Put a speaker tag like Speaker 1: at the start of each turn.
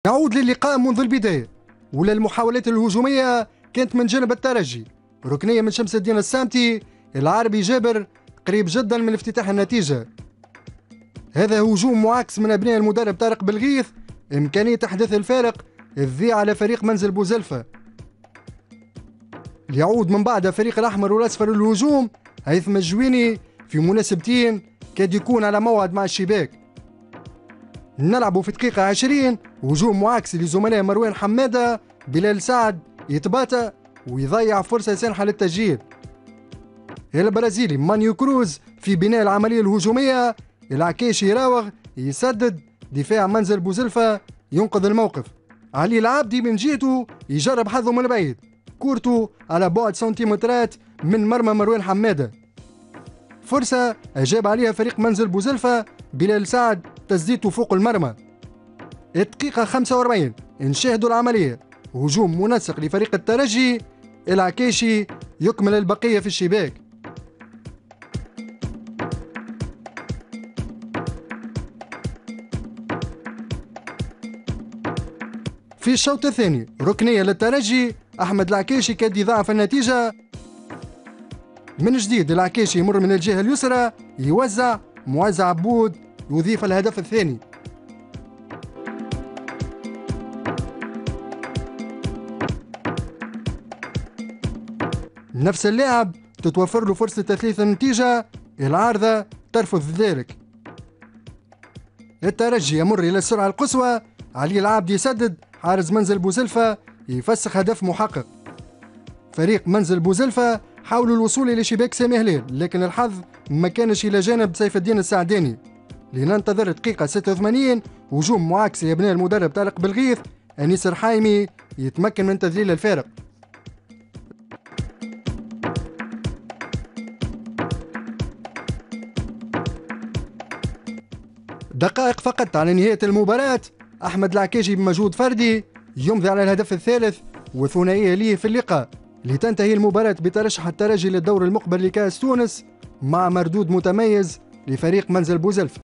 Speaker 1: نعود للقاء منذ البداية، ولا المحاولات الهجومية كانت من جانب الترجي. ركنية من شمس الدين السامتي، العربي جابر قريب جدا من افتتاح النتيجة. هذا هجوم معاكس من أبناء المدرب طارق بالغيث، إمكانية أحداث الفارق الذي على فريق منزل بوزلفة. يعود من بعد فريق الأحمر والأصفر للهجوم، هيثم الجويني في مناسبتين كاد يكون على موعد مع الشباك. نلعب في دقيقة 20 هجوم معاكس لزملاء مروان حمادة، بلال سعد يتباطأ ويضيع فرصة سانحة للتسجيل. البرازيلي مانيو كروز في بناء العملية الهجومية، العكاشي يراوغ يسدد، دفاع منزل بوزلفة ينقذ الموقف. علي العابدي من جهته يجرب حظه من بعيد، كورته على بعد سنتيمترات من مرمى مروان حمادة. فرصة أجاب عليها فريق منزل بوزلفة، بلال سعد تسديده فوق المرمى. الدقيقة 45 نشاهدوا العملية، هجوم منسق لفريق الترجي، العكاشي يكمل البقية في الشباك. في الشوط الثاني ركنية للترجي، أحمد العكاشي كاد يضاعف النتيجة. من جديد العكاشي يمر من الجهة اليسرى، يوزع معز عبود يضيف الهدف الثاني. نفس اللاعب تتوفر له فرصة تثليث النتيجة، العارضة ترفض ذلك. الترجي يمر إلى السرعة القصوى، علي العابد يسدد، حارس منزل بوزلفة يفسخ هدف محقق. فريق منزل بوزلفة حاولوا الوصول إلى شباك سامي هلال، لكن الحظ ما كانش إلى جانب سيف الدين السعداني. لننتظر دقيقة 86 هجوم معاكس لأبناء المدرب طارق بالغيث، أنيس الرحايمي يتمكن من تذليل الفارق. دقائق فقط على نهاية المباراة، أحمد العكاشي بمجهود فردي يمضي على الهدف الثالث وثنائية ليه في اللقاء، لتنتهي المباراة بترشح الترجي للدور المقبل لكأس تونس مع مردود متميز لفريق منزل بوزلفة.